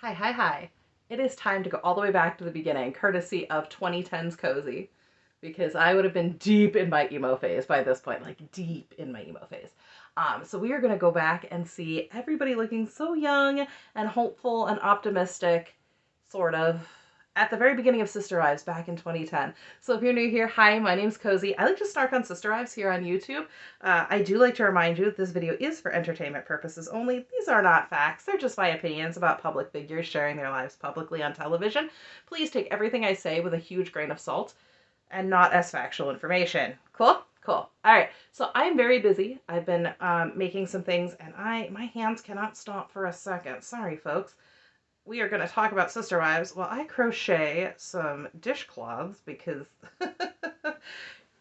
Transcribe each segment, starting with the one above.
Hi, hi, hi. It is time to go all the way back to the beginning, courtesy of 2010's Cozy, because I would have been deep in my emo phase by this point, like deep in my emo phase. So we are going to go back and see everybody looking so young and hopeful and optimistic, sort of, at the very beginning of Sister Wives back in 2010. So if you're new here, hi, my name's Cozy. I like to snark on Sister Wives here on YouTube. I do like to remind you that this video is for entertainment purposes only. These are not facts. They're just my opinions about public figures sharing their lives publicly on television. Please take everything I say with a huge grain of salt and not as factual information. Cool? Cool. All right. So I'm very busy. I've been making some things and my hands cannot stop for a second. Sorry, folks. We are going to talk about Sister Wives while I crochet some dishcloths because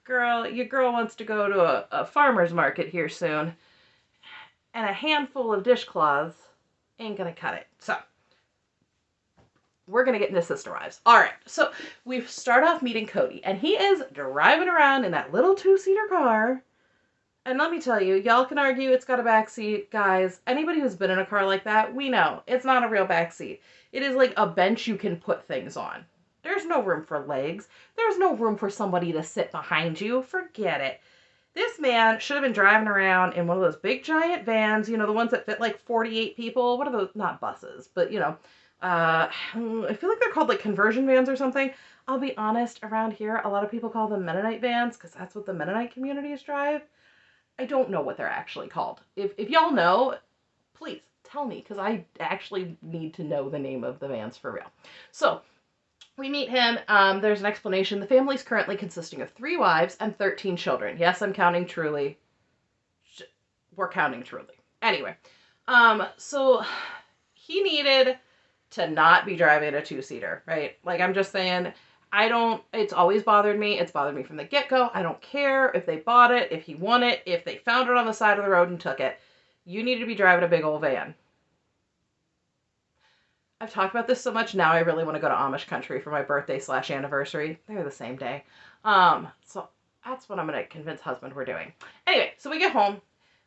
your girl wants to go to a farmer's market here soon, and a handful of dishcloths ain't gonna cut it. So we're gonna get into Sister Wives. All right, so we start off meeting Kody, and he is driving around in that little two-seater car. And let me tell you, y'all can argue it's got a back seat. Guys, anybody who's been in a car like that, we know it's not a real back seat. It is like a bench you can put things on. There's no room for legs. There's no room for somebody to sit behind you. Forget it. This man should have been driving around in one of those big giant vans, you know, the ones that fit like 48 people. What are those? Not buses, but I feel like they're called like conversion vans or something. I'll be honest, around here, a lot of people call them Mennonite vans because that's what the Mennonite communities drive. I don't know what they're actually called. If y'all know, please tell me, because I actually need to know the name of the vans for real. So we meet him. There's an explanation. The family's currently consisting of 3 wives and 13 children. Yes, I'm counting truly. We're counting truly. Anyway, so he needed to not be driving a 2-seater, right? Like, I'm just saying, it's always bothered me. It's bothered me from the get-go. I don't care if they bought it, if he won it, if they found it on the side of the road and took it. You need to be driving a big old van. I've talked about this so much, now I really want to go to Amish country for my birthday/anniversary. They're the same day. So that's what I'm going to convince husband we're doing. Anyway, so we get home.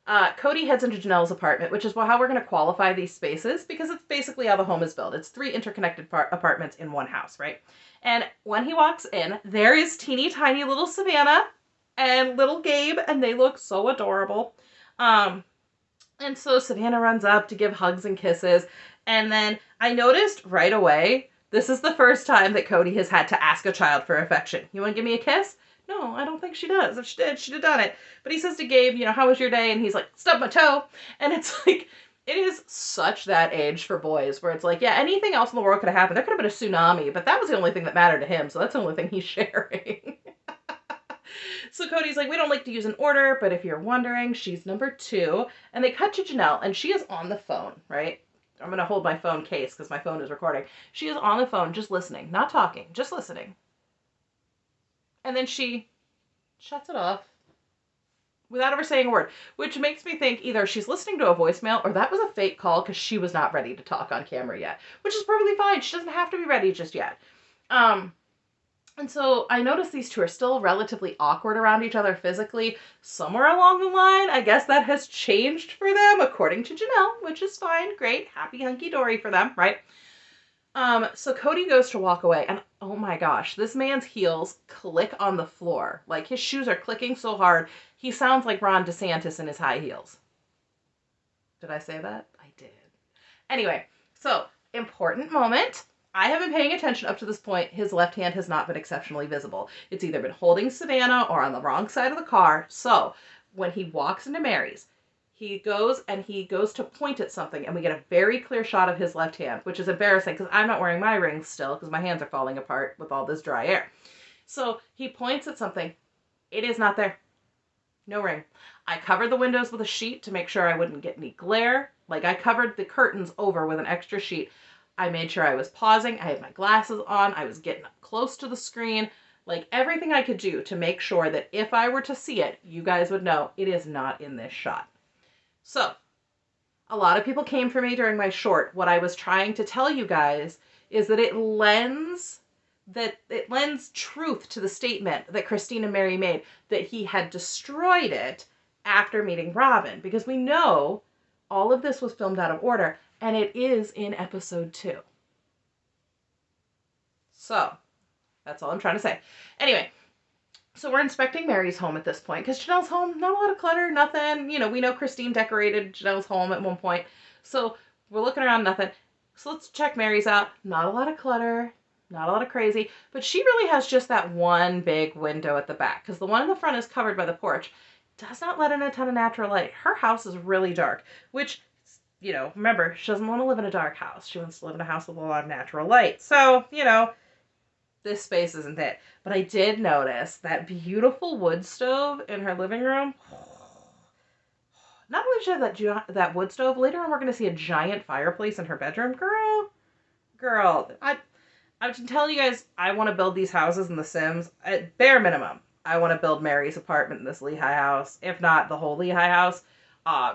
Kody heads into Janelle's apartment, which is how we're going to qualify these spaces, because it's basically how the home is built. It's 3 interconnected apartments in one house, right? And when he walks in, there is teeny tiny little Savannah and little Gabe, and they look so adorable. And so Savannah runs up to give hugs and kisses, and then I noticed right away, this is the first time that Kody has had to ask a child for affection. You want to give me a kiss? No, I don't think she does. If she did, she'd have done it. But he says to Gabe, how was your day? And he's like, stub my toe. And it's like, it is such that age for boys where it's like, yeah, anything else in the world could have happened. There could have been a tsunami, but that was the only thing that mattered to him. So that's the only thing he's sharing. So Kody's like, we don't like to use an order, but if you're wondering, she's number 2. And they cut to Janelle, and she is on the phone, right? I'm going to hold my phone case because my phone is recording. She is on the phone just listening, not talking, just listening. And then she shuts it off without ever saying a word, which makes me think either she's listening to a voicemail or that was a fake call because she was not ready to talk on camera yet, which is perfectly fine. She doesn't have to be ready just yet. And so I noticed these two are still relatively awkward around each other physically. Somewhere along the line, I guess that has changed for them, according to Janelle, which is fine. Great. Happy hunky-dory for them, right? So Kody goes to walk away, and oh my gosh, this man's heels click on the floor. Like, his shoes are clicking so hard, he sounds like Ron DeSantis in his high heels. Did I say that? I did. Anyway, so, important moment. I have been paying attention up to this point. His left hand has not been exceptionally visible. It's either been holding Savannah or on the wrong side of the car. So, when he walks into Mary's, he goes to point at something, and we get a very clear shot of his left hand, which is embarrassing because I'm not wearing my rings still because my hands are falling apart with all this dry air. So he points at something. It is not there. No ring. I covered the windows with a sheet to make sure I wouldn't get any glare. Like, I covered the curtains over with an extra sheet. I made sure I was pausing. I had my glasses on. I was getting up close to the screen. Like, everything I could do to make sure that if I were to see it, you guys would know it is not in this shot. So, a lot of people came for me during my short. What I was trying to tell you guys is that it lends truth to the statement that Christine and Mary made, that he had destroyed it after meeting Robin. Because we know all of this was filmed out of order, And it is in episode 2. So, that's all I'm trying to say. Anyway, so we're inspecting Mary's home at this point, because Janelle's home, not a lot of clutter, nothing. You know, we know Christine decorated Janelle's home at one point. So we're looking around, nothing. So let's check Mary's out. Not a lot of clutter, not a lot of crazy, but she really has just that one big window at the back, because the one in the front is covered by the porch. Does not let in a ton of natural light. Her house is really dark, which, you know, remember, she doesn't want to live in a dark house. She wants to live in a house with a lot of natural light. So, you know, this space isn't it. But I did notice that beautiful wood stove in her living room. Not only does she have that wood stove, later on we're going to see a giant fireplace in her bedroom. Girl, I'm telling you guys, I want to build these houses in The Sims. At bare minimum, I want to build Mary's apartment in this Lehigh house, if not the whole Lehigh house,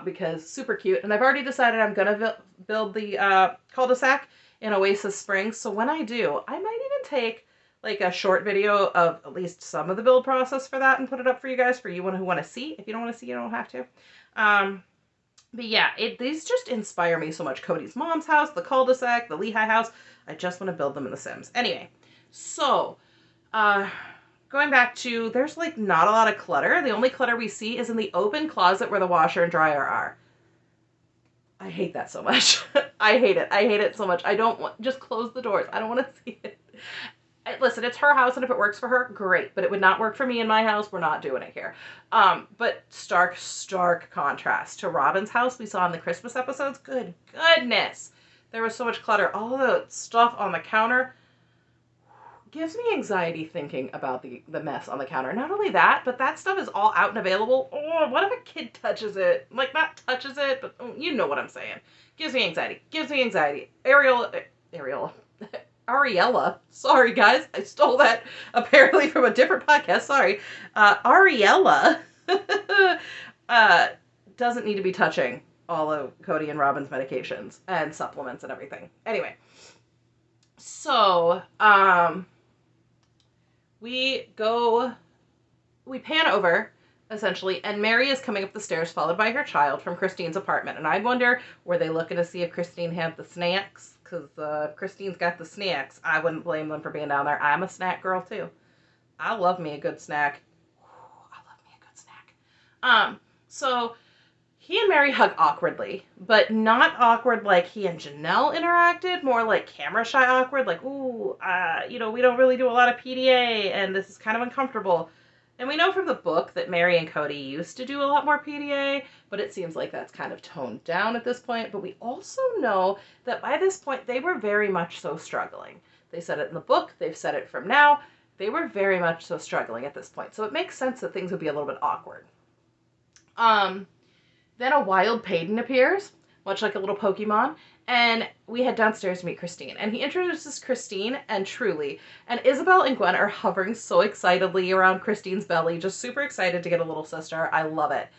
because super cute. And I've already decided I'm going to build the cul-de-sac in Oasis Springs. So when I do, I might even take like a short video of at least some of the build process for that and put it up for you guys, for you who want to see. If you don't want to see, you don't have to. But yeah, these just inspire me so much. Kody's mom's house, the cul-de-sac, the Lehigh house. I just want to build them in The Sims. Anyway, so going back to, there's like not a lot of clutter. The only clutter we see is in the open closet where the washer and dryer are. I hate that so much. I hate it. I hate it so much. I don't want, just close the doors. I don't want to see it. Listen, it's her house, and if it works for her, great. But it would not work for me in my house. We're not doing it here. But stark contrast to Robin's house we saw in the Christmas episodes. Good goodness. There was so much clutter. All the stuff on the counter gives me anxiety thinking about the mess on the counter. Not only that, but that stuff is all out and available. Oh, what if a kid touches it? Like, not touches it, but you know what I'm saying. Gives me anxiety. Gives me anxiety. Ariella. Sorry, guys. I stole that apparently from a different podcast. Sorry. Ariella doesn't need to be touching all of Kody and Robin's medications and supplements and everything. Anyway. So, we pan over, essentially, and Mary is coming up the stairs followed by her child from Christine's apartment. And I wonder, were they looking to see if Christine had the snacks? Because Christine's got the snacks. I wouldn't blame them for being down there. I'm a snack girl, too. I love me a good snack. I love me a good snack. So he and Mary hug awkwardly, but not awkward like he and Janelle interacted, more like camera shy awkward, like, ooh, you know, we don't really do a lot of PDA, and this is kind of uncomfortable. And we know from the book that Mary and Kody used to do a lot more PDA, but it seems like that's kind of toned down at this point. But we also know that by this point, they were very much so struggling. They said it in the book. They've said it from now. They were very much so struggling at this point. So it makes sense that things would be a little bit awkward. Then a wild Payton appears, much like a little Pokemon, and we head downstairs to meet Christine. And he introduces Christine and Truly, and Isabel and Gwen are hovering so excitedly around Christine's belly, just super excited to get a little sister. I love it.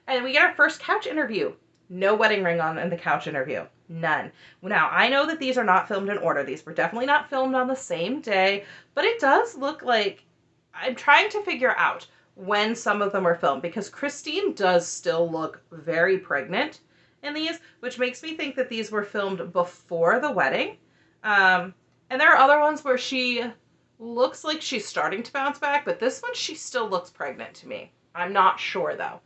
And we get our first couch interview. No wedding ring on in the couch interview. None. Now, I know that these are not filmed in order. These were definitely not filmed on the same day, but it does look like, I'm trying to figure out when some of them are filmed, because Christine does still look very pregnant in these, which makes me think that these were filmed before the wedding. And there are other ones where she looks like she's starting to bounce back, but this one, she still looks pregnant to me. I'm not sure, though.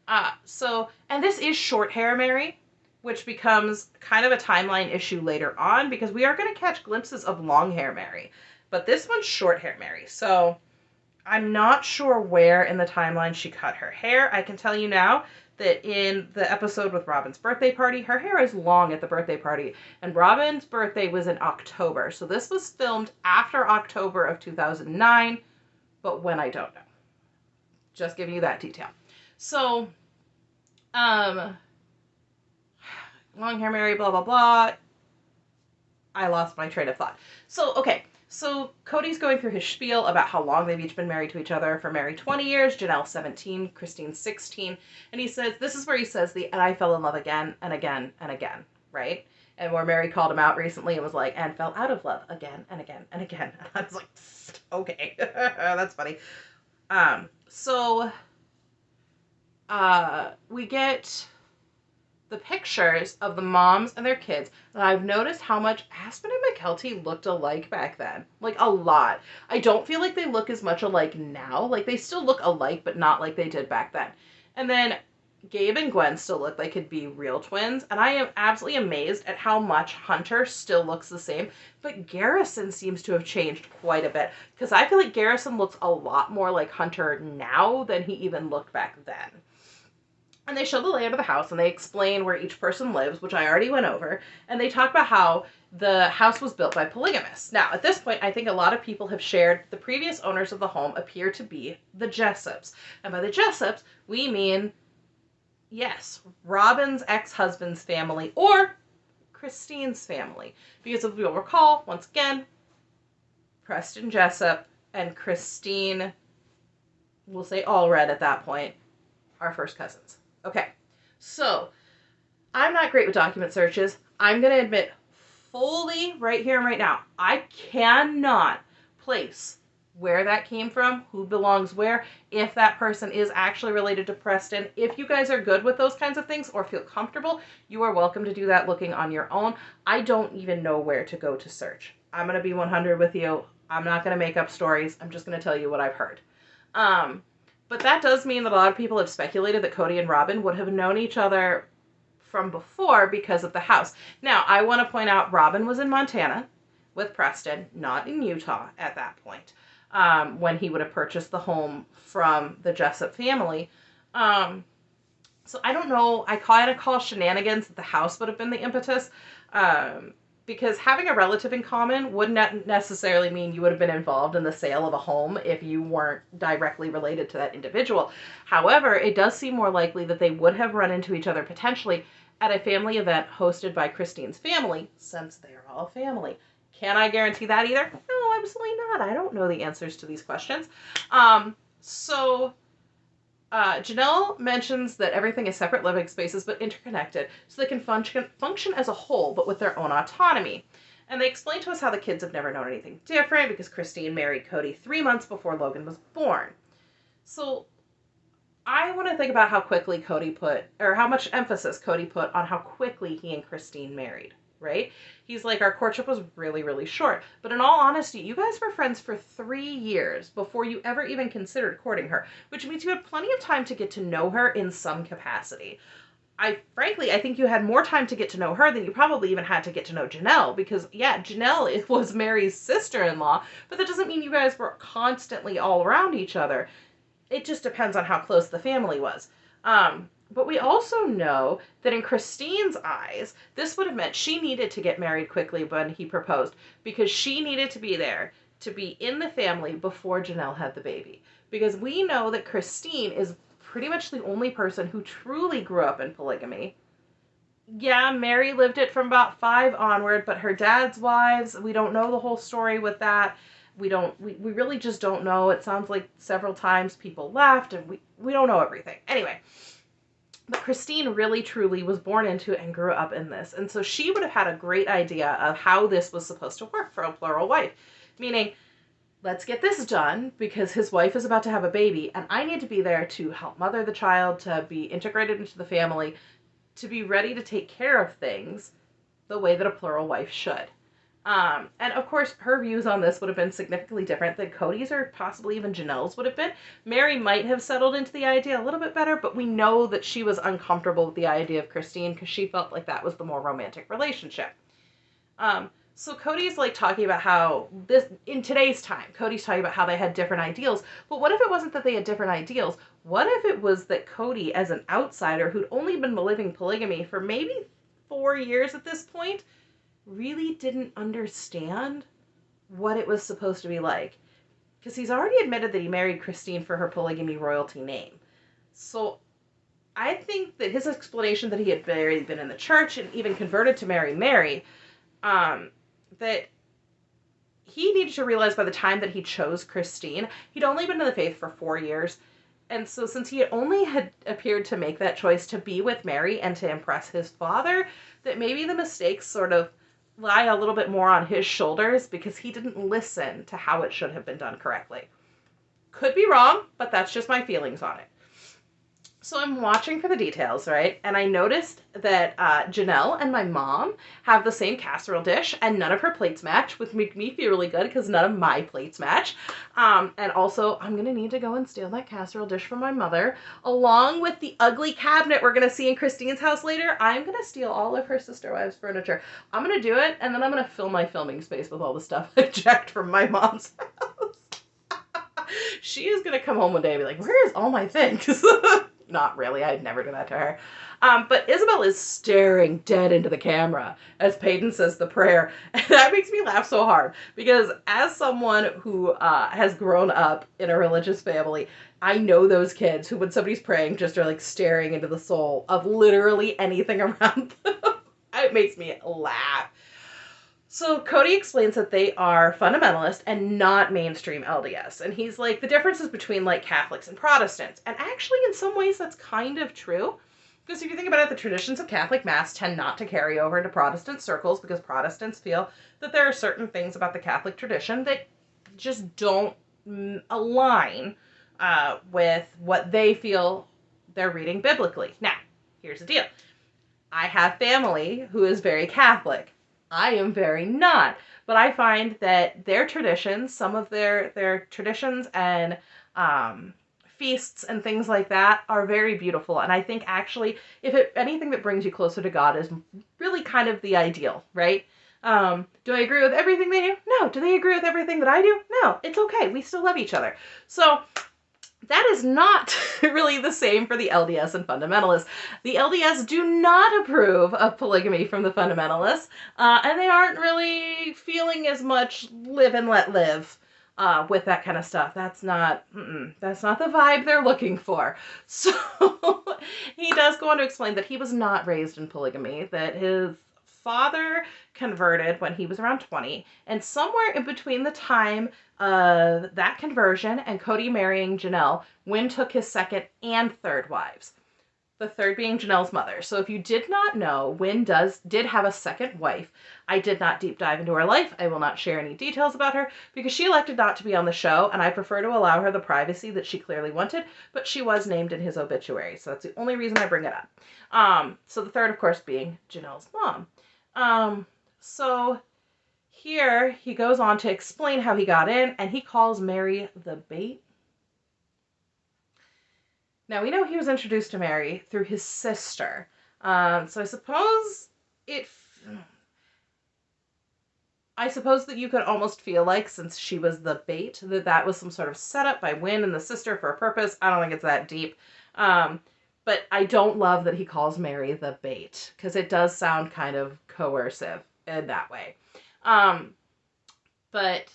And this is short hair Mary, which becomes kind of a timeline issue later on, because we are going to catch glimpses of long hair Mary, but this one's short hair Mary. So I'm not sure where in the timeline she cut her hair. I can tell you now that in the episode with Robin's birthday party, her hair is long at the birthday party, and Robin's birthday was in October. So this was filmed after October of 2009, but when, I don't know. Just giving you that detail. So, long hair Mary, blah, blah, blah. I lost my train of thought. So, okay. So Kody's going through his spiel about how long they've each been married to each other. For Mary, 20 years, Janelle, 17, Christine, 16. And he says, this is where he says and I fell in love again and again and again, right? And where Mary called him out recently and was like, and fell out of love again and again and again. And I was like, okay, that's funny. We get the pictures of the moms and their kids, and I've noticed how much Aspen and McKelty looked alike back then. Like, a lot. I don't feel like they look as much alike now. Like, they still look alike, but not like they did back then. And then Gabe and Gwen still look like could be real twins, and I am absolutely amazed at how much Hunter still looks the same, but Garrison seems to have changed quite a bit, because I feel like Garrison looks a lot more like Hunter now than he even looked back then. And they show the layout of the house, and they explain where each person lives, which I already went over, and they talk about how the house was built by Polygamous. Now, at this point, I think a lot of people have shared the previous owners of the home appear to be the Jessups. And by the Jessups, we mean, yes, Robin's ex-husband's family or Christine's family. Because if you'll recall, once again, Preston Jessup and Christine, we'll say Allred at that point, are first cousins. Okay, so I'm not great with document searches. I'm going to admit fully right here and right now, I cannot place where that came from, who belongs where, if that person is actually related to Preston. If you guys are good with those kinds of things or feel comfortable, you are welcome to do that looking on your own. I don't even know where to go to search. I'm going to be 100 with you. I'm not going to make up stories. I'm just going to tell you what I've heard. But that does mean that a lot of people have speculated that Kody and Robin would have known each other from before because of the house. Now, I want to point out Robin was in Montana with Preston, not in Utah at that point, when he would have purchased the home from the Jessup family. So I don't know. I kind of call shenanigans that the house would have been the impetus. Because having a relative in common wouldn't necessarily mean you would have been involved in the sale of a home if you weren't directly related to that individual. However, it does seem more likely that they would have run into each other potentially at a family event hosted by Christine's family, since they're all family. Can I guarantee that either? No, absolutely not. I don't know the answers to these questions. Janelle mentions that everything is separate living spaces but interconnected, so they can function as a whole but with their own autonomy. And they explain to us how the kids have never known anything different because Christine married Kody 3 months before Logan was born. So I want to think about how quickly how much emphasis Kody put on how quickly he and Christine married. Right? He's like, our courtship was really, really short. But in all honesty, you guys were friends for 3 years before you ever even considered courting her, which means you had plenty of time to get to know her in some capacity. Frankly, I think you had more time to get to know her than you probably even had to get to know Janelle, because, yeah, Janelle was Mary's sister-in-law, but that doesn't mean you guys were constantly all around each other. It just depends on how close the family was. But we also know that in Christine's eyes, this would have meant she needed to get married quickly when he proposed, because she needed to be there to be in the family before Janelle had the baby. Because we know that Christine is pretty much the only person who truly grew up in polygamy. Yeah, Mary lived it from about 5 onward, but her dad's wives, we don't know the whole story with that. We really just don't know. It sounds like several times people left, and we don't know everything. Anyway. But Christine really, truly was born into it and grew up in this. And so she would have had a great idea of how this was supposed to work for a plural wife. Meaning, let's get this done because his wife is about to have a baby and I need to be there to help mother the child, to be integrated into the family, to be ready to take care of things the way that a plural wife should. And of course, her views on this would have been significantly different than Kody's or possibly even Janelle's would have been. Mary might have settled into the idea a little bit better, but we know that she was uncomfortable with the idea of Christine because she felt like that was the more romantic relationship. So Kody's like talking about how in today's time, Kody's talking about how they had different ideals. But what if it wasn't that they had different ideals? What if it was that Kody, as an outsider who'd only been living polygamy for maybe 4 years at this point, really didn't understand what it was supposed to be like? Because he's already admitted that he married Christine for her polygamy royalty name. So I think that his explanation that he had barely been in the church and even converted to marry Mary, that he needed to realize by the time that he chose Christine, he'd only been in the faith for 4 years. And so since he had appeared to make that choice to be with Mary and to impress his father, that maybe the mistakes sort of lie a little bit more on his shoulders because he didn't listen to how it should have been done correctly. Could be wrong, but that's just my feelings on it. So I'm watching for the details, right? And I noticed that Janelle and my mom have the same casserole dish, and none of her plates match, which make me feel really good because none of my plates match. And also, I'm gonna need to go and steal that casserole dish from my mother, along with the ugly cabinet we're gonna see in Christine's house later. I'm gonna steal all of her sister wives' furniture. I'm gonna do it, and then I'm gonna fill my filming space with all the stuff I jacked from my mom's house. She is gonna come home one day and be like, "Where's all my things?" Not really. I'd never do that to her. But Isabel is staring dead into the camera as Peyton says the prayer. And that makes me laugh so hard because as someone who has grown up in a religious family, I know those kids who, when somebody's praying, just are like staring into the soul of literally anything around them. It makes me laugh. So Kody explains that they are fundamentalist and not mainstream LDS. And he's like, the differences between like Catholics and Protestants. And actually, in some ways, that's kind of true. Because if you think about it, the traditions of Catholic Mass tend not to carry over into Protestant circles because Protestants feel that there are certain things about the Catholic tradition that just don't align with what they feel they're reading biblically. Now, here's the deal. I have family who is very Catholic. I am very not. But I find that their traditions, some of their traditions and feasts and things like that are very beautiful. And I think actually, anything that brings you closer to God is really kind of the ideal, right? Do I agree with everything they do? No. Do they agree with everything that I do? No. It's okay. We still love each other. So that is not really the same for the LDS and fundamentalists. The LDS do not approve of polygamy from the fundamentalists, and they aren't really feeling as much live and let live with that kind of stuff. That's not the vibe they're looking for. So he does go on to explain that he was not raised in polygamy, that his father converted when he was around 20, and somewhere in between the time of that conversion and Kody marrying Janelle, Wynn took his second and third wives. The third being Janelle's mother. So if you did not know, Wynn did have a second wife. I did not deep dive into her life. I will not share any details about her because she elected not to be on the show, and I prefer to allow her the privacy that she clearly wanted, but she was named in his obituary, so that's the only reason I bring it up. So the third, of course, being Janelle's mom. So here he goes on to explain how he got in, and he calls Mary the bait. Now, we know he was introduced to Mary through his sister. So I suppose that you could almost feel like, since she was the bait, that was some sort of setup by Wynn and the sister for a purpose. I don't think it's that deep. But I don't love that he calls Mary the bait, because it does sound kind of coercive in that way. But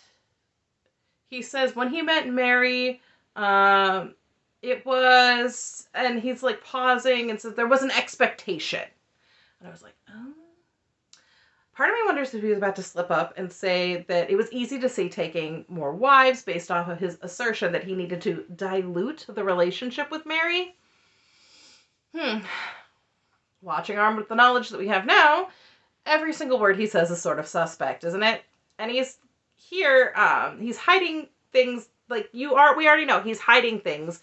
he says when he met Mary, it was, and he's like pausing and says there was an expectation. And I was like, oh. Part of me wonders if he was about to slip up and say that it was easy to see taking more wives based off of his assertion that he needed to dilute the relationship with Mary. Watching armed with the knowledge that we have now, every single word he says is sort of suspect, isn't it? And he's here, he's hiding things like we already know he's hiding things,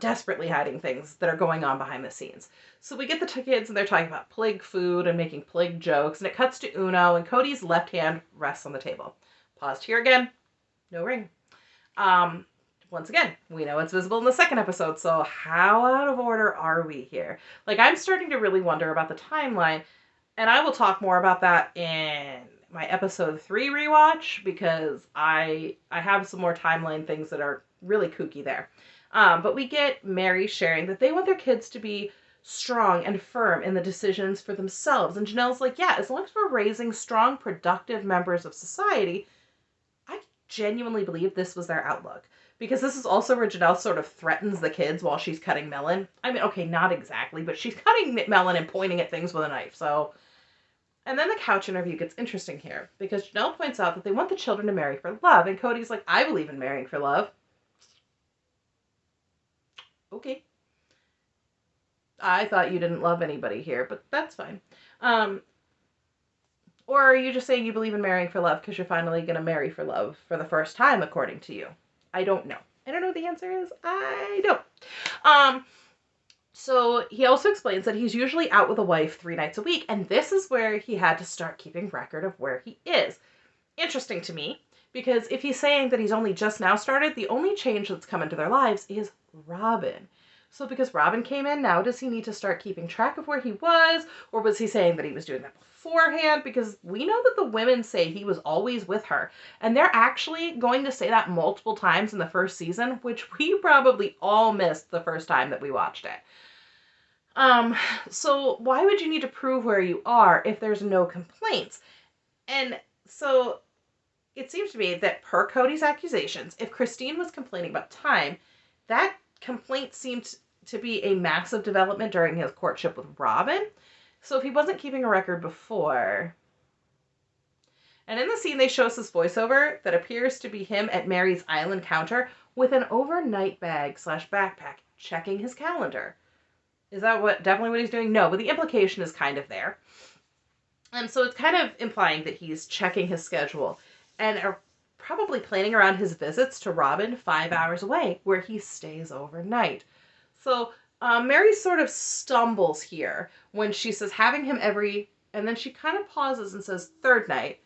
desperately hiding things that are going on behind the scenes. So we get the kids and they're talking about plague food and making plague jokes, and it cuts to Uno, and Kody's left hand rests on the table. Paused here again. No ring. Once again, we know it's visible in the second episode, so how out of order are we here? Like, I'm starting to really wonder about the timeline, and I will talk more about that in my episode 3 rewatch, because I have some more timeline things that are really kooky there. But we get Mary sharing that they want their kids to be strong and firm in the decisions for themselves. And Janelle's like, yeah, as long as we're raising strong, productive members of society, I genuinely believe this was their outlook. Because this is also where Janelle sort of threatens the kids while she's cutting melon. I mean, okay, not exactly, but she's cutting melon and pointing at things with a knife, so. And then the couch interview gets interesting here, because Janelle points out that they want the children to marry for love, and Kody's like, I believe in marrying for love. Okay. I thought you didn't love anybody here, but that's fine. Or are you just saying you believe in marrying for love because you're finally going to marry for love for the first time, according to you? I don't know. I don't know what the answer is. I don't. So he also explains that he's usually out with a wife 3 nights a week, and this is where he had to start keeping record of where he is. Interesting to me, because if he's saying that he's only just now started, the only change that's come into their lives is Robin. So because Robin came in now, does he need to start keeping track of where he was? Or was he saying that he was doing that beforehand? Because we know that the women say he was always with her. And they're actually going to say that multiple times in the first season, which we probably all missed the first time that we watched it. So why would you need to prove where you are if there's no complaints? And so it seems to me that per Kody's accusations, if Christine was complaining about time, that complaint seemed to be a massive development during his courtship with Robin. So if he wasn't keeping a record before... And in the scene, they show us this voiceover that appears to be him at Mary's island counter with an overnight bag / backpack, checking his calendar. Is that definitely what he's doing? No, but the implication is kind of there. And so it's kind of implying that he's checking his schedule and are probably planning around his visits to Robin 5 hours away, where he stays overnight. So Mary sort of stumbles here when she says having him every, and then she kind of pauses and says third night,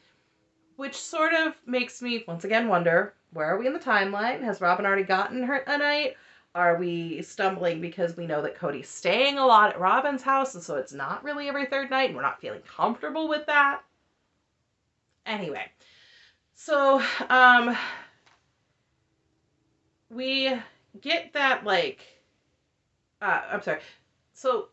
which sort of makes me once again wonder, where are we in the timeline? Has Robin already gotten her a night? Are we stumbling because we know that Kody's staying a lot at Robin's house, and so it's not really every third night, and we're not feeling comfortable with that? Anyway, so we get that, like, I'm sorry. So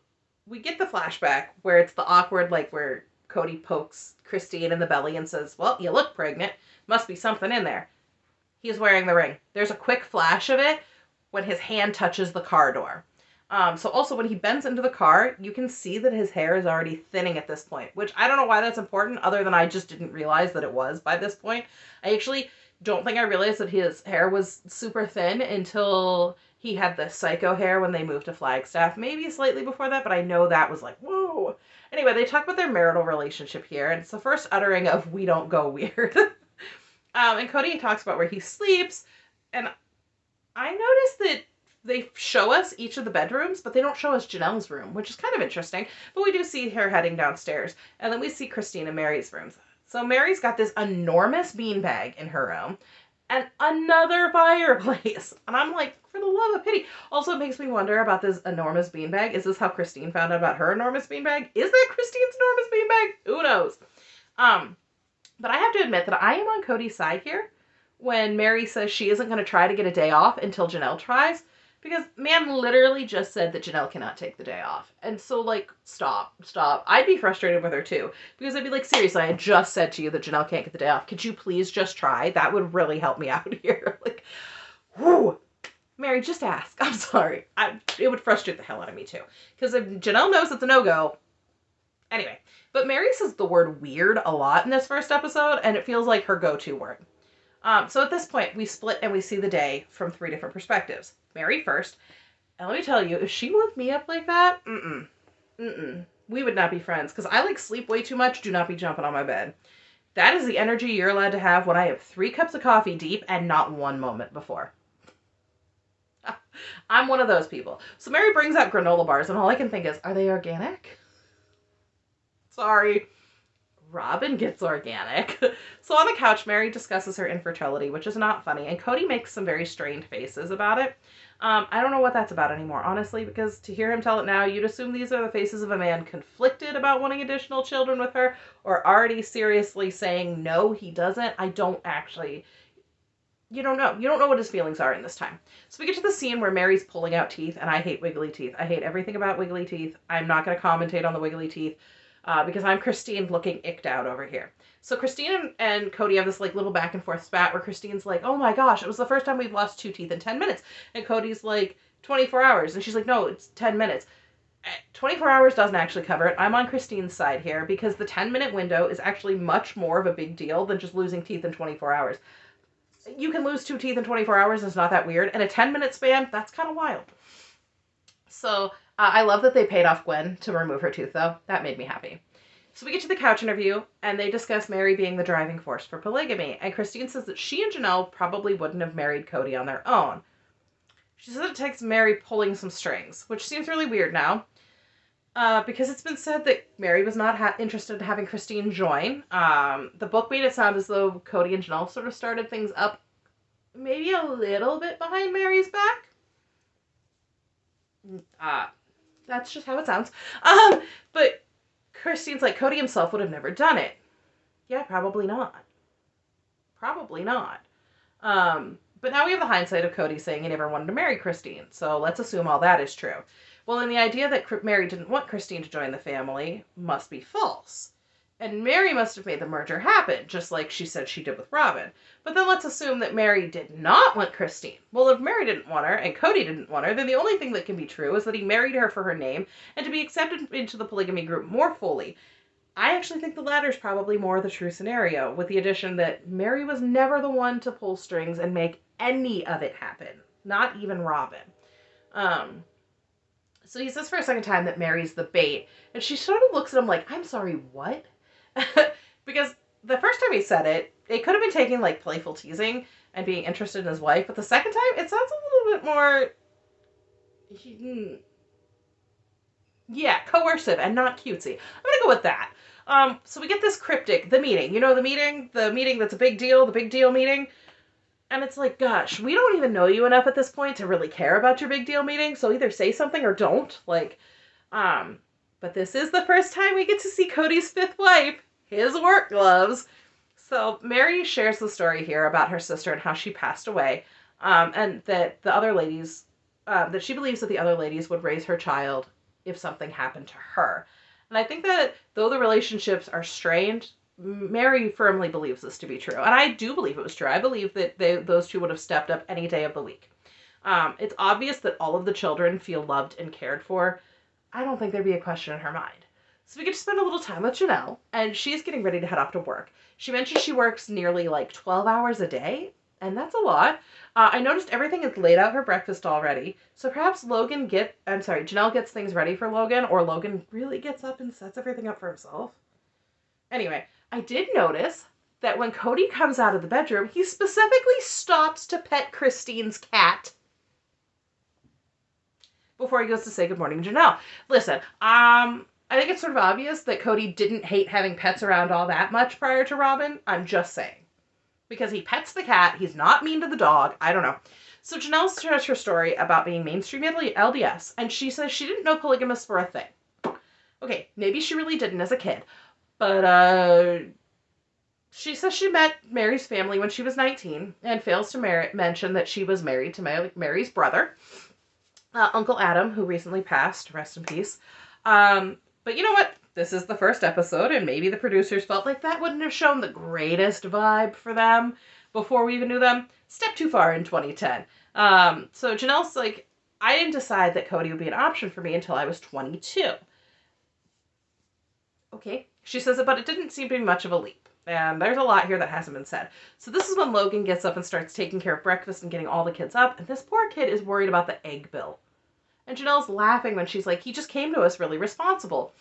we get the flashback where it's the awkward, like, where Kody pokes Christine in the belly and says, well, you look pregnant. Must be something in there. He's wearing the ring. There's a quick flash of it when his hand touches the car door. So also when he bends into the car, you can see that his hair is already thinning at this point, which I don't know why that's important, other than I just didn't realize that it was by this point. I actually don't think I realized that his hair was super thin until he had the psycho hair when they moved to Flagstaff. Maybe slightly before that, but I know that was like, whoa. Anyway, they talk about their marital relationship here, and it's the first uttering of "we don't go weird." And Kody talks about where he sleeps, and I noticed that they show us each of the bedrooms, but they don't show us Janelle's room, which is kind of interesting. But we do see her heading downstairs, and then we see Christine and Mary's rooms. So Mary's got this enormous beanbag in her room, and another fireplace. And I'm like, for the love of pity. Also, it makes me wonder about this enormous beanbag. Is this how Christine found out about her enormous beanbag? Is that Christine's enormous beanbag? Who knows? But I have to admit that I am on Kody's side here when Mary says she isn't going to try to get a day off until Janelle tries. Because man literally just said that Janelle cannot take the day off. And so, like, stop. I'd be frustrated with her, too. Because I'd be like, seriously, I just said to you that Janelle can't get the day off. Could you please just try? That would really help me out here. Like, whoo. Mary, just ask. I'm sorry. It would frustrate the hell out of me, too. Because if Janelle knows it's a no-go. Anyway. But Mary says the word weird a lot in this first episode, and it feels like her go-to word. So at this point, we split and we see the day from 3 different perspectives. Mary first. And let me tell you, if she woke me up like that, we would not be friends. Because I, like, sleep way too much. Do not be jumping on my bed. That is the energy you're allowed to have when I have 3 cups of coffee deep and not one moment before. I'm one of those people. So Mary brings out granola bars, and all I can think is, are they organic? Sorry. Robin gets organic. So on the couch, Mary discusses her infertility, which is not funny, and Kody makes some very strained faces about it. I don't know what that's about anymore, honestly, because to hear him tell it now, you'd assume these are the faces of a man conflicted about wanting additional children with her, or already seriously saying, no, he doesn't. I don't actually... You don't know. You don't know what his feelings are in this time. So we get to the scene where Mary's pulling out teeth, and I hate wiggly teeth. I hate everything about wiggly teeth. I'm not going to commentate on the wiggly teeth. Because I'm Christine looking icked out over here. So Christine and Kody have this, like, little back and forth spat where Christine's like, oh my gosh, it was the first time we've lost 2 teeth in 10 minutes. And Cody's like, 24 hours. And she's like, no, it's 10 minutes. 24 hours doesn't actually cover it. I'm on Christine's side here because the 10-minute window is actually much more of a big deal than just losing teeth in 24 hours. You can lose 2 teeth in 24 hours. It's not that weird. And a 10-minute span, that's kind of wild. So... I love that they paid off Gwen to remove her tooth, though. That made me happy. So we get to the couch interview, and they discuss Mary being the driving force for polygamy. And Christine says that she and Janelle probably wouldn't have married Kody on their own. She says it takes Mary pulling some strings, which seems really weird now. Because it's been said that Mary was not interested in having Christine join. The book made it sound as though Kody and Janelle sort of started things up maybe a little bit behind Mary's back. That's just how it sounds. But Christine's like, Kody himself would have never done it. Yeah, probably not. Probably not. But now we have the hindsight of Kody saying he never wanted to marry Christine, so let's assume all that is true. Well, then the idea that Mary didn't want Christine to join the family must be false. And Mary must have made the merger happen, just like she said she did with Robin. But then let's assume that Mary did not want Christine. Well, if Mary didn't want her and Kody didn't want her, then the only thing that can be true is that he married her for her name and to be accepted into the polygamy group more fully. I actually think the latter is probably more the true scenario, with the addition that Mary was never the one to pull strings and make any of it happen. Not even Robin. So he says for a second time that Mary's the bait, and she sort of looks at him like, I'm sorry, what? Because the first time he said it, it could have been taken like playful teasing and being interested in his wife, but the second time, it sounds a little bit more, yeah, coercive and not cutesy. I'm gonna go with that. So we get this cryptic, the meeting. You know the meeting that's a big deal, the big deal meeting? And it's like, gosh, we don't even know you enough at this point to really care about your big deal meeting, so either say something or don't. Like, but this is the first time we get to see Kody's fifth wife, his work gloves. So Mary shares the story here about her sister and how she passed away, and that the other ladies, that she believes that the other ladies would raise her child if something happened to her. And I think that though the relationships are strained, Mary firmly believes this to be true. And I do believe it was true. I believe that those two would have stepped up any day of the week. It's obvious that all of the children feel loved and cared for. I don't think there'd be a question in her mind. So we get to spend a little time with Janelle, and she's getting ready to head off to work. She mentioned she works nearly like 12 hours a day, and that's a lot. I noticed everything is laid out for breakfast already, so perhaps Janelle gets things ready for Logan, or Logan really gets up and sets everything up for himself. Anyway, I did notice that when Kody comes out of the bedroom, he specifically stops to pet Christine's cat before he goes to say good morning to Janelle. Listen, I think it's sort of obvious that Kody didn't hate having pets around all that much prior to Robin. I'm just saying. Because he pets the cat, he's not mean to the dog, I don't know. So Janelle shares her story about being mainstream LDS, and she says she didn't know polygamists were a thing. Okay, maybe she really didn't as a kid, but she says she met Mary's family when she was 19, and fails to mention that she was married to Mary's brother, Uncle Adam, who recently passed, rest in peace. But you know what? This is the first episode, and maybe the producers felt like that wouldn't have shown the greatest vibe for them before we even knew them. Step too far in 2010. So Janelle's like, I didn't decide that Kody would be an option for me until I was 22. Okay. She says, but it didn't seem to be much of a leap. And there's a lot here that hasn't been said. So this is when Logan gets up and starts taking care of breakfast and getting all the kids up, and this poor kid is worried about the egg bill. And Janelle's laughing when she's like, he just came to us really responsible.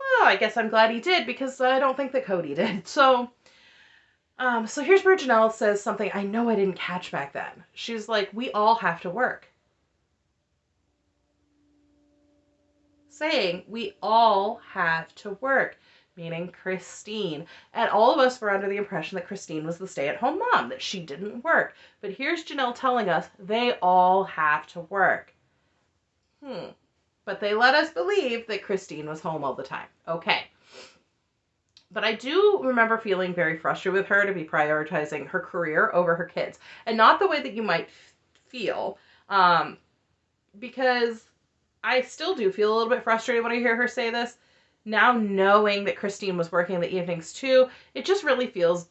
Well, I guess I'm glad he did, because I don't think that Kody did. So here's where Janelle says something I know I didn't catch back then. She's like, we all have to work. Saying we all have to work, meaning Christine. And all of us were under the impression that Christine was the stay-at-home mom, that she didn't work. But here's Janelle telling us they all have to work. But they let us believe that Christine was home all the time. Okay. But I do remember feeling very frustrated with her to be prioritizing her career over her kids. And not the way that you might feel. Because I still do feel a little bit frustrated when I hear her say this. Now knowing that Christine was working in the evenings too, it just really feels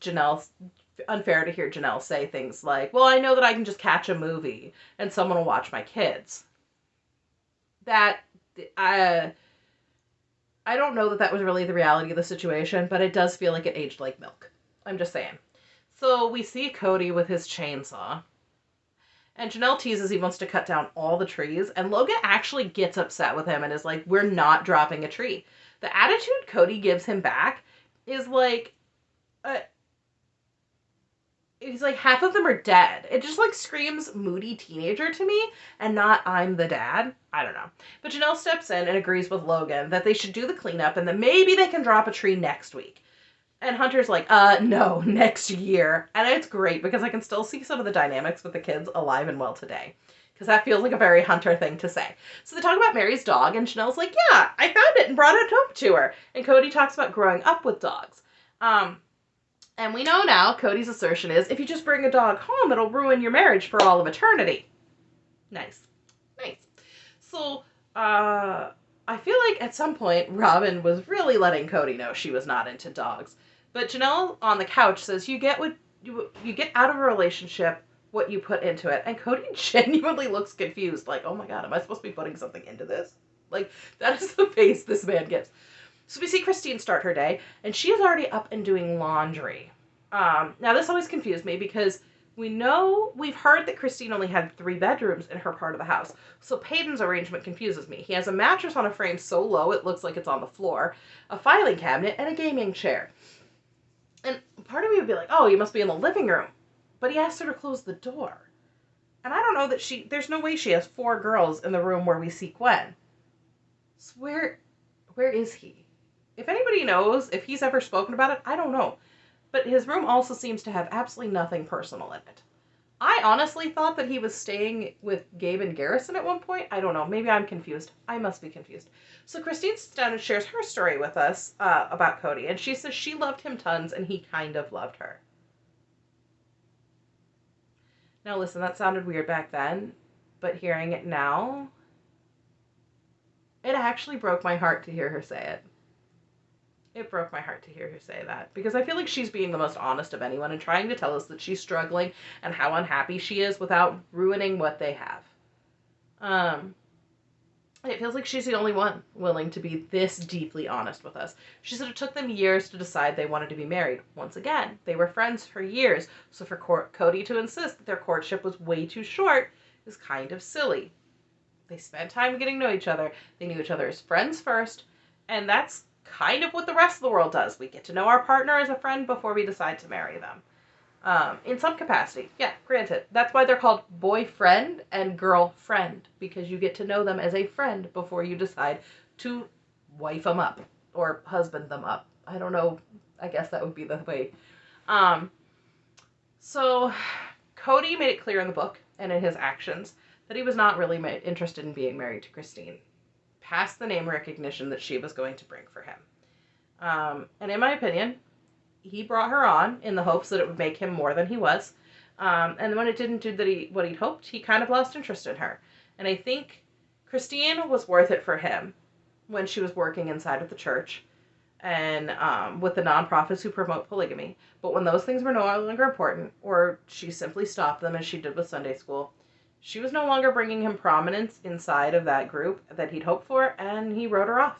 unfair to hear Janelle say things like, well, I know that I can just catch a movie and someone will watch my kids. That, I don't know that that was really the reality of the situation, but it does feel like it aged like milk. I'm just saying. So we see Kody with his chainsaw. And Janelle teases he wants to cut down all the trees. And Logan actually gets upset with him and is like, we're not dropping a tree. The attitude Kody gives him back is like, he's like, half of them are dead. It just like screams moody teenager to me and not I'm the dad. I don't know. But Janelle steps in and agrees with Logan that they should do the cleanup and that maybe they can drop a tree next week. And Hunter's like, no, next year. And it's great because I can still see some of the dynamics with the kids alive and well today. Because that feels like a very Hunter thing to say. So they talk about Mary's dog, and Chanel's like, yeah, I found it and brought it home to her. And Kody talks about growing up with dogs. And we know now, Cody's assertion is, if you just bring a dog home, it'll ruin your marriage for all of eternity. Nice. Nice. So, I feel like at some point, Robin was really letting Kody know she was not into dogs. But Janelle on the couch says, you get what you get out of a relationship what you put into it. And Kody genuinely looks confused, like, oh my god, am I supposed to be putting something into this? Like, that is the face this man gives. So we see Christine start her day, and she is already up and doing laundry. Now this always confused me because we've heard that Christine only had 3 bedrooms in her part of the house. So Peyton's arrangement confuses me. He has a mattress on a frame so low it looks like it's on the floor, a filing cabinet, and a gaming chair. And part of me would be like, oh, you must be in the living room. But he asked her to close the door. And I don't know that there's no way she has 4 girls in the room where we see Gwen. So where is he? If anybody knows, if he's ever spoken about it, I don't know. But his room also seems to have absolutely nothing personal in it. I honestly thought that he was staying with Gabe and Garrison at one point. I don't know. Maybe I'm confused. I must be confused. So Christine sits down and shares her story with us about Kody. And she says she loved him tons and he kind of loved her. Now listen, that sounded weird back then. But hearing it now, it actually broke my heart to hear her say it. It broke my heart to hear her say that, because I feel like she's being the most honest of anyone and trying to tell us that she's struggling and how unhappy she is without ruining what they have. It feels like she's the only one willing to be this deeply honest with us. She said it took them years to decide they wanted to be married. Once again, they were friends for years, so for Kody to insist that their courtship was way too short is kind of silly. They spent time getting to know each other. They knew each other as friends first, and that's kind of what the rest of the world does. We get to know our partner as a friend before we decide to marry them. In some capacity. Yeah, granted. That's why they're called boyfriend and girlfriend, because you get to know them as a friend before you decide to wife them up or husband them up. I don't know. I guess that would be the way. So Kody made it clear in the book and in his actions that he was not really interested in being married to Christine, past the name recognition that she was going to bring for him. And in my opinion, he brought her on in the hopes that it would make him more than he was. And when it didn't do what he'd hoped, he kind of lost interest in her. And I think Christine was worth it for him when she was working inside of the church and with the nonprofits who promote polygamy. But when those things were no longer important, or she simply stopped them as she did with Sunday school, she was no longer bringing him prominence inside of that group that he'd hoped for, and he wrote her off.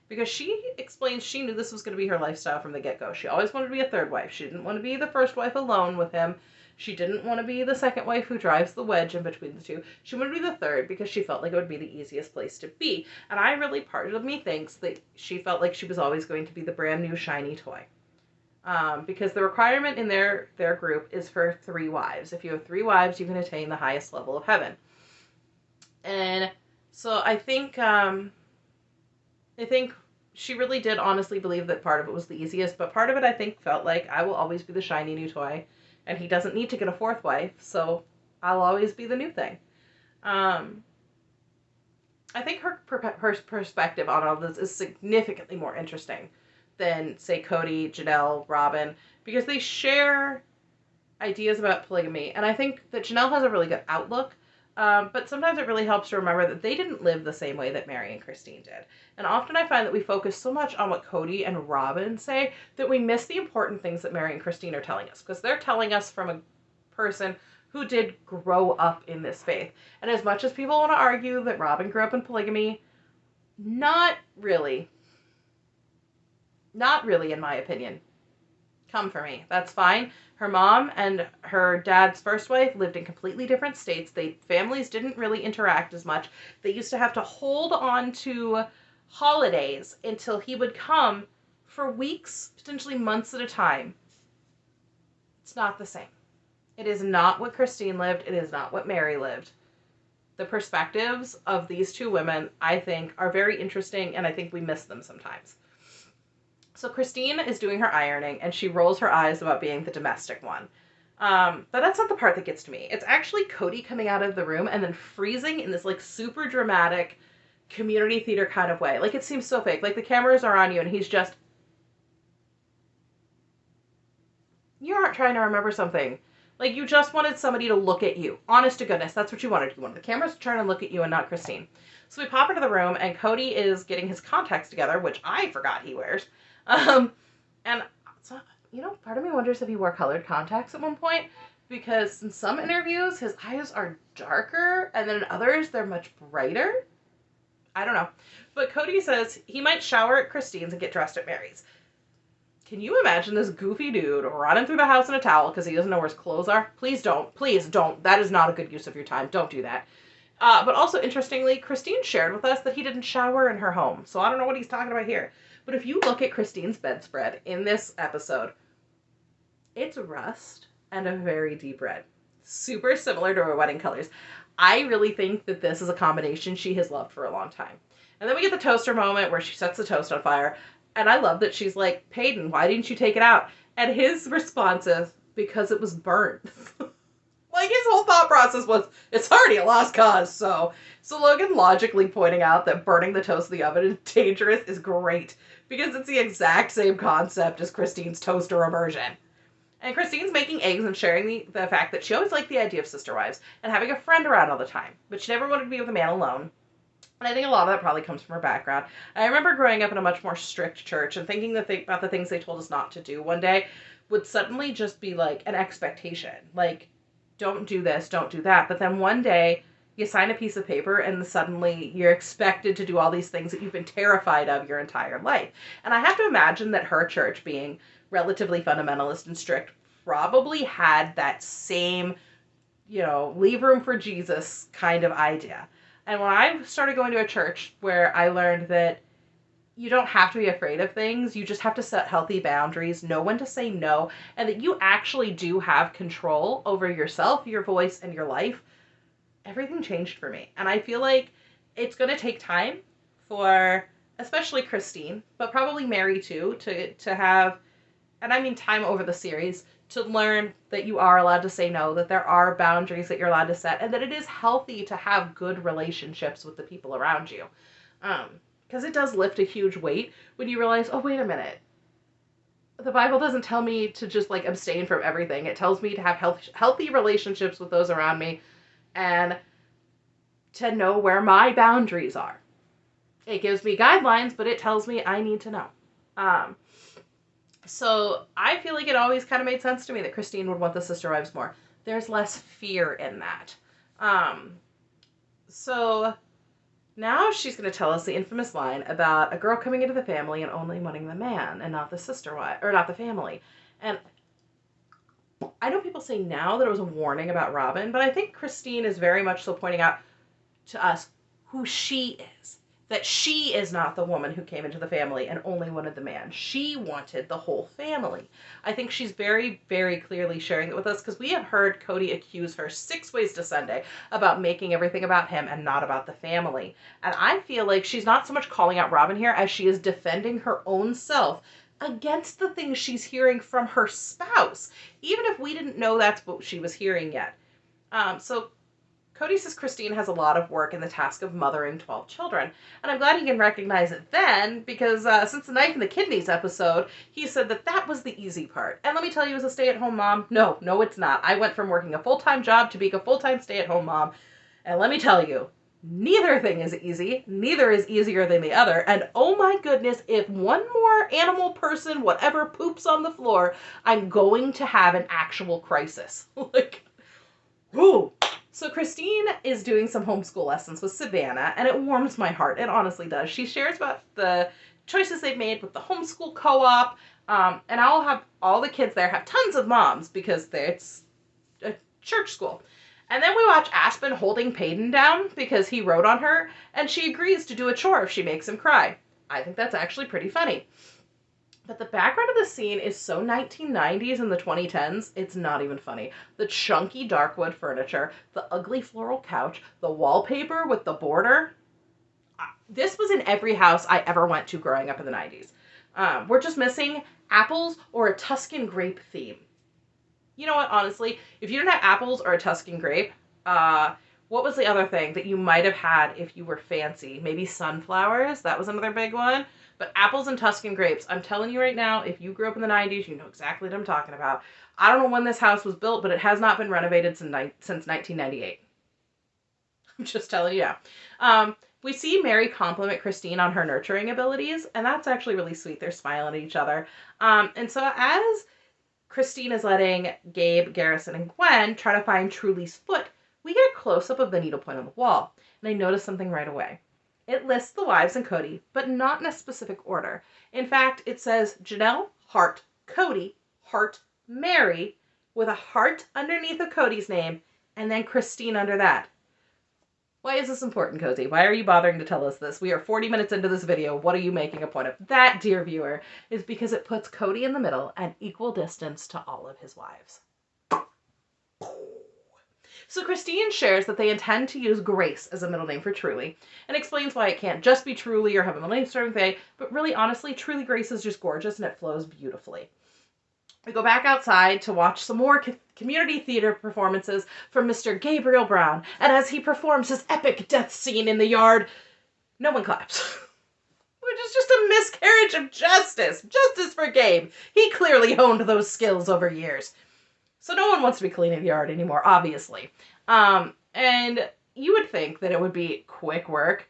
Because she explains she knew this was going to be her lifestyle from the get-go. She always wanted to be a third wife. She didn't want to be the first wife alone with him. She didn't want to be the second wife who drives the wedge in between the two. She wanted to be the third because she felt like it would be the easiest place to be. And I really, part of me thinks that she felt like she was always going to be the brand new shiny toy. Because the requirement in their group is for 3 wives. If you have 3 wives, you can attain the highest level of heaven. And so I think she really did honestly believe that part of it was the easiest, but part of it I think felt like I will always be the shiny new toy, and he doesn't need to get a 4th wife, so I'll always be the new thing. I think her perspective on all this is significantly more interesting than, say, Kody, Janelle, Robin, because they share ideas about polygamy, and I think that Janelle has a really good outlook, but sometimes it really helps to remember that they didn't live the same way that Mary and Christine did. And often I find that we focus so much on what Kody and Robin say that we miss the important things that Mary and Christine are telling us, because they're telling us from a person who did grow up in this faith. And as much as people want to argue that Robin grew up in polygamy, not really. Not really, in my opinion. Come for me. That's fine. Her mom and her dad's first wife lived in completely different states. Families didn't really interact as much. They used to have to hold on to holidays until he would come for weeks, potentially months at a time. It's not the same. It is not what Christine lived. It is not what Mary lived. The perspectives of these two women, I think, are very interesting, and I think we miss them sometimes. So Christine is doing her ironing, and she rolls her eyes about being the domestic one. But that's not the part that gets to me. It's actually Kody coming out of the room and then freezing in this, like, super dramatic community theater kind of way. Like, it seems so fake. Like, the cameras are on you, and he's just... You aren't trying to remember something. Like, you just wanted somebody to look at you. Honest to goodness, that's what you wanted. You wanted the cameras to turn and look at you and not Christine. So we pop into the room, and Kody is getting his contacts together, which I forgot he wears. And so, you know, part of me wonders if he wore colored contacts at one point, because in some interviews, his eyes are darker, and then in others, they're much brighter. I don't know. But Kody says he might shower at Christine's and get dressed at Mary's. Can you imagine this goofy dude running through the house in a towel because he doesn't know where his clothes are? Please don't. Please don't. That is not a good use of your time. Don't do that. But also, interestingly, Christine shared with us that he didn't shower in her home. So I don't know what he's talking about here. But if you look at Christine's bedspread in this episode, it's rust and a very deep red. Super similar to her wedding colors. I really think that this is a combination she has loved for a long time. And then we get the toaster moment where she sets the toast on fire. And I love that she's like, Peyton, why didn't you take it out? And his response is, because it was burnt. Like, his whole thought process was, it's already a lost cause, so Logan logically pointing out that burning the toast in the oven is dangerous is great, because it's the exact same concept as Christine's toaster immersion. And Christine's making eggs and sharing the fact that she always liked the idea of sister wives and having a friend around all the time, but she never wanted to be with a man alone. And I think a lot of that probably comes from her background. I remember growing up in a much more strict church and thinking about the things they told us not to do one day would suddenly just be like an expectation. Like, don't do this, don't do that. But then one day you sign a piece of paper and suddenly you're expected to do all these things that you've been terrified of your entire life. And I have to imagine that her church, being relatively fundamentalist and strict, probably had that same, you know, leave room for Jesus kind of idea. And when I started going to a church where I learned that you don't have to be afraid of things, you just have to set healthy boundaries, know when to say no, and that you actually do have control over yourself, your voice, and your life, everything changed for me. And I feel like it's going to take time for, especially Christine, but probably Mary too, to have, and I mean time over the series, to learn that you are allowed to say no, that there are boundaries that you're allowed to set, and that it is healthy to have good relationships with the people around you. Because it does lift a huge weight when you realize, oh, wait a minute. The Bible doesn't tell me to just, like, abstain from everything. It tells me to have healthy relationships with those around me and to know where my boundaries are. It gives me guidelines, but it tells me I need to know. So I feel like it always kind of made sense to me that Christine would want the sister wives more. There's less fear in that. So now she's going to tell us the infamous line about a girl coming into the family and only wanting the man and not the sister wife, or not the family. And I know people say now that it was a warning about Robin, but I think Christine is very much so pointing out to us who she is. That she is not the woman who came into the family and only wanted the man. She wanted the whole family. I think she's very, very clearly sharing it with us, because we have heard Kody accuse her 6 ways to Sunday about making everything about him and not about the family. And I feel like she's not so much calling out Robin here as she is defending her own self against the things she's hearing from her spouse, even if we didn't know that's what she was hearing yet. So Kody says Christine has a lot of work in the task of mothering 12 children. And I'm glad he can recognize it then, because since the knife and the kidneys episode, he said that was the easy part. And let me tell you, as a stay-at-home mom, no, it's not. I went from working a full-time job to being a full-time stay-at-home mom. And let me tell you, neither thing is easy. Neither is easier than the other. And oh my goodness, if one more animal, person, whatever, poops on the floor, I'm going to have an actual crisis. Like, whoo! So Christine is doing some homeschool lessons with Savannah, and it warms my heart. It honestly does. She shares about the choices they've made with the homeschool co-op, and I'll have all the kids there have tons of moms because it's a church school. And then we watch Aspen holding Peyton down because he wrote on her, and she agrees to do a chore if she makes him cry. I think that's actually pretty funny. But the background of the scene is so 1990s and the 2010s, it's not even funny. The chunky darkwood furniture, the ugly floral couch, the wallpaper with the border. This was in every house I ever went to growing up in the 90s. We're just missing apples or a Tuscan grape theme. You know what, honestly, if you didn't have apples or a Tuscan grape, what was the other thing that you might have had if you were fancy? Maybe sunflowers? That was another big one. But apples and Tuscan grapes, I'm telling you right now, if you grew up in the 90s, you know exactly what I'm talking about. I don't know when this house was built, but it has not been renovated since 1998. I'm just telling you now. We see Mary compliment Christine on her nurturing abilities, and that's actually really sweet. They're smiling at each other. And so as Christine is letting Gabe, Garrison, and Gwen try to find Truly's foot, we get a close-up of the needlepoint on the wall, and I notice something right away. It lists the wives and Kody, but not in a specific order. In fact, it says Janelle, heart, Kody, heart, Mary, with a heart underneath of Kody's name, and then Christine under that. Why is this important, Cozy? Why are you bothering to tell us this? We are 40 minutes into this video. What are you making a point of? That, dear viewer, is because it puts Kody in the middle at equal distance to all of his wives. So Christine shares that they intend to use Grace as a middle name for Truly, and explains why it can't just be Truly or have a middle name starting with A, but really, honestly, Truly Grace is just gorgeous and it flows beautifully. We go back outside to watch some more community theater performances from Mr. Gabriel Brown, and as he performs his epic death scene in the yard, no one claps. Which is just a miscarriage of justice. Justice for Gabe. He clearly honed those skills over years. So no one wants to be cleaning the yard anymore, obviously. And you would think that it would be quick work,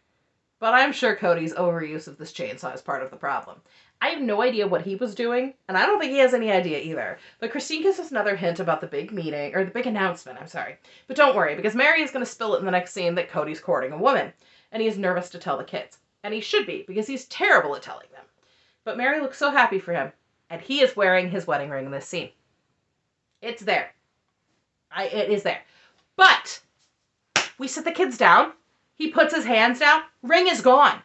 but I'm sure Kody's overuse of this chainsaw is part of the problem. I have no idea what he was doing, and I don't think he has any idea either. But Christine gives us another hint about the big meeting, or the big announcement, I'm sorry. But don't worry, because Mary is going to spill it in the next scene that Kody's courting a woman, and he is nervous to tell the kids. And he should be, because he's terrible at telling them. But Mary looks so happy for him, and he is wearing his wedding ring in this scene. It's there. It is there. But we sit the kids down. He puts his hands down. Ring is gone.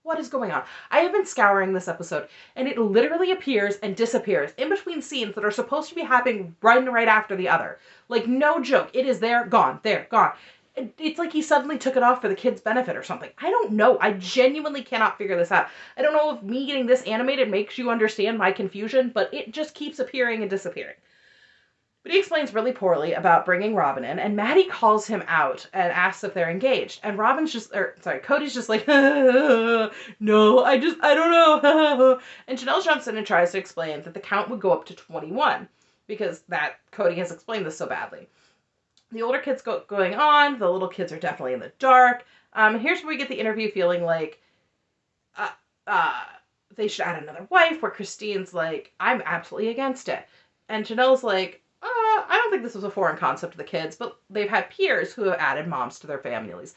What is going on? I have been scouring this episode, and it literally appears and disappears in between scenes that are supposed to be happening one right after the other. Like, no joke. It is there, gone, there, gone. It's like he suddenly took it off for the kids' benefit or something. I don't know. I genuinely cannot figure this out. I don't know if me getting this animated makes you understand my confusion, but it just keeps appearing and disappearing. But he explains really poorly about bringing Robin in, and Maddie calls him out and asks if they're engaged. And Kody's just like, no, I don't know. And Janelle jumps in and tries to explain that the count would go up to 21, because Kody has explained this so badly. The older kids going on, the little kids are definitely in the dark. And here's where we get the interview feeling like they should add another wife, where Christine's like, I'm absolutely against it. And Janelle's like, I don't think this was a foreign concept to the kids, but they've had peers who have added moms to their families.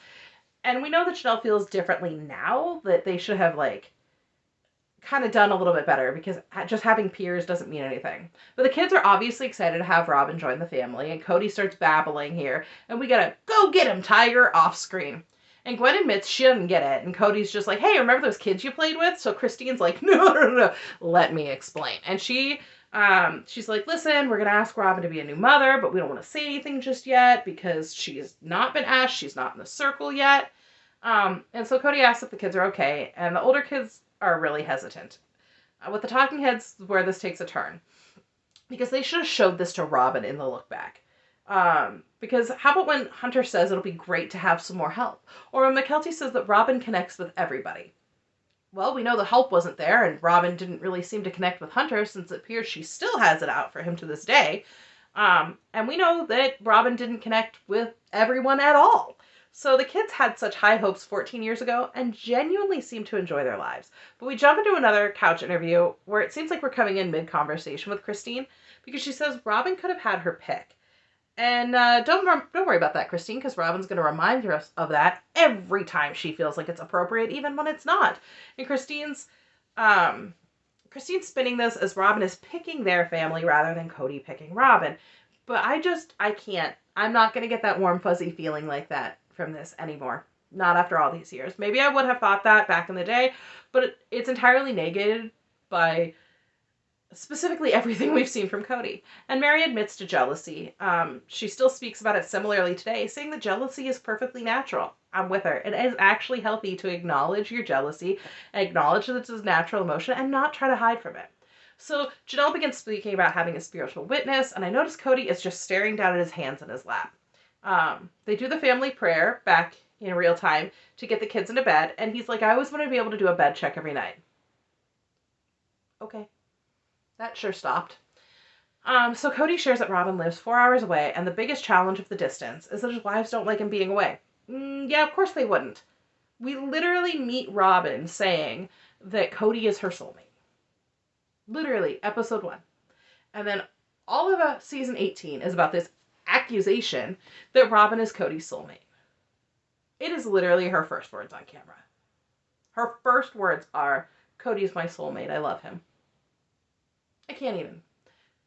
And we know that Janelle feels differently now, that they should have, kind of done a little bit better, because just having peers doesn't mean anything. But the kids are obviously excited to have Robin join the family, and Kody starts babbling here, and we gotta go get him, Tiger, off screen. And Gwen admits she doesn't get it, and Kody's just like, hey, remember those kids you played with? So Christine's like, no, let me explain. And she's like, listen, we're going to ask Robin to be a new mother, but we don't want to say anything just yet because she's not been asked. She's not in the circle yet. And so Kody asks if the kids are okay, and the older kids are really hesitant. With the talking heads where this takes a turn, because they should have showed this to Robin in the look back. Because how about when Hunter says it'll be great to have some more help? Or when McKelty says that Robin connects with everybody. Well, we know the help wasn't there, and Robin didn't really seem to connect with Hunter, since it appears she still has it out for him to this day. And we know that Robin didn't connect with everyone at all. So the kids had such high hopes 14 years ago and genuinely seem to enjoy their lives. But we jump into another couch interview where it seems like we're coming in mid-conversation with Christine, because she says Robin could have had her pick. And don't worry about that, Christine, because Robin's going to remind her of that every time she feels like it's appropriate, even when it's not. And Christine's spinning this as Robin is picking their family rather than Kody picking Robin. But I can't. I'm not going to get that warm, fuzzy feeling like that from this anymore. Not after all these years. Maybe I would have thought that back in the day, but it's entirely negated by specifically everything we've seen from Kody. And Mary admits to jealousy. She still speaks about it similarly today, saying that jealousy is perfectly natural. I'm with her. It is actually healthy to acknowledge your jealousy, acknowledge that it's a natural emotion, and not try to hide from it. So Janelle begins speaking about having a spiritual witness, and I notice Kody is just staring down at his hands in his lap. They do the family prayer back in real time to get the kids into bed, and he's like, I always want to be able to do a bed check every night. Okay. That sure stopped. So Kody shares that Robin lives 4 hours away, and the biggest challenge of the distance is that his wives don't like him being away. Yeah, of course they wouldn't. We literally meet Robin saying that Kody is her soulmate. Literally, episode 1. And then all of season 18 is about this accusation that Robin is Kody's soulmate. It is literally her first words on camera. Her first words are, Kody's my soulmate, I love him. I can't even.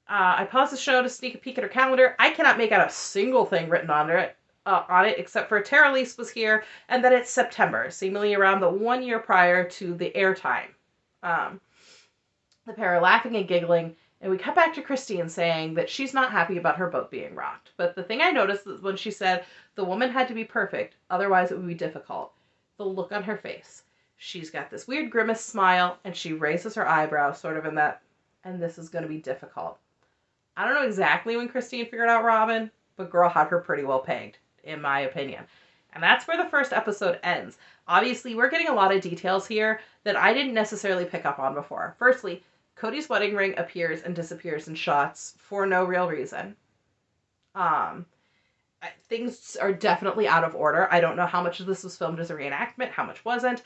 I paused the show to sneak a peek at her calendar. I cannot make out a single thing written on it except for Tara Lise was here, and that it's September, seemingly around the 1 year prior to the airtime. The pair are laughing and giggling, and we cut back to Christine saying that she's not happy about her boat being rocked. But the thing I noticed is when she said the woman had to be perfect, otherwise it would be difficult. The look on her face. She's got this weird grimace smile, and she raises her eyebrow, sort of in that, and this is going to be difficult. I don't know exactly when Christine figured out Robin, but girl had her pretty well pegged, in my opinion. And that's where the first episode ends. Obviously, we're getting a lot of details here that I didn't necessarily pick up on before. Firstly, Kody's wedding ring appears and disappears in shots for no real reason. Things are definitely out of order. I don't know how much of this was filmed as a reenactment, how much wasn't.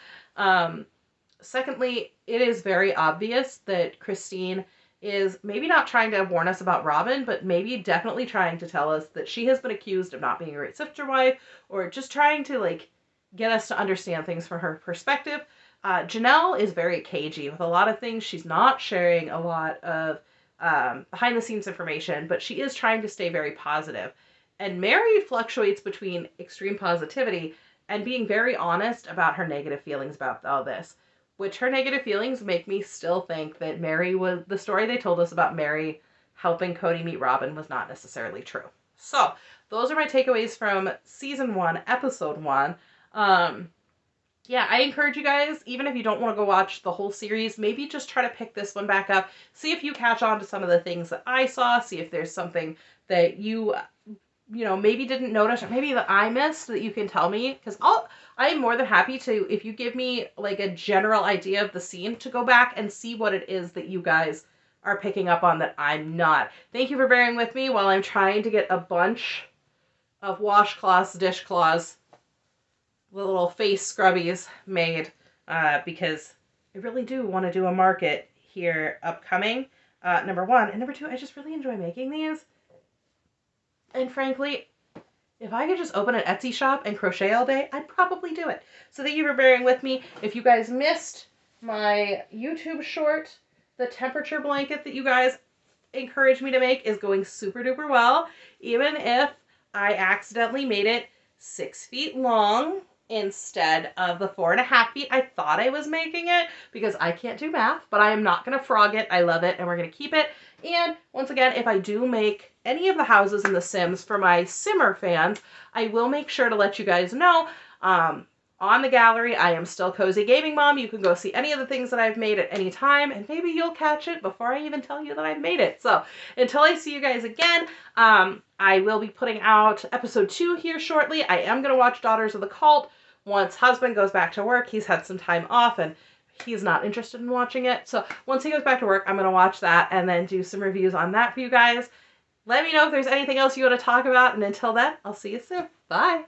Secondly, it is very obvious that Christine is maybe not trying to warn us about Robin, but maybe definitely trying to tell us that she has been accused of not being a great sister wife, or just trying to get us to understand things from her perspective. Janelle is very cagey with a lot of things. She's not sharing a lot of behind the scenes information, but she is trying to stay very positive. And Mary fluctuates between extreme positivity and being very honest about her negative feelings about all this. Which her negative feelings make me still think that the story they told us about Mary helping Kody meet Robin was not necessarily true. So, those are my takeaways from season 1, episode 1. Yeah, I encourage you guys, even if you don't want to go watch the whole series, maybe just try to pick this one back up. See if you catch on to some of the things that I saw. See if there's something that you maybe didn't notice, or maybe that I missed that you can tell me. Because I'm more than happy to, if you give me a general idea of the scene, to go back and see what it is that you guys are picking up on that I'm not. Thank you for bearing with me while I'm trying to get a bunch of washcloths, dishcloths, little face scrubbies made, because I really do want to do a market here upcoming, number 1. And number 2, I just really enjoy making these. And frankly, if I could just open an Etsy shop and crochet all day, I'd probably do it. So thank you for bearing with me. If you guys missed my YouTube short, the temperature blanket that you guys encouraged me to make is going super duper well. Even if I accidentally made it 6 feet long instead of the 4.5 feet I thought I was making it, because I can't do math, but I am not going to frog it. I love it, and we're going to keep it. And once again, if I do make any of the houses in The Sims for my Simmer fans, I will make sure to let you guys know. On the gallery, I am still Cozy Gaming Mom. You can go see any of the things that I've made at any time, and maybe you'll catch it before I even tell you that I've made it. So until I see you guys again, I will be putting out episode 2 here shortly. I am going to watch Daughters of the Cult once husband goes back to work. He's had some time off, and he's not interested in watching it. So once he goes back to work, I'm going to watch that and then do some reviews on that for you guys. Let me know if there's anything else you want to talk about, and until then, I'll see you soon. Bye!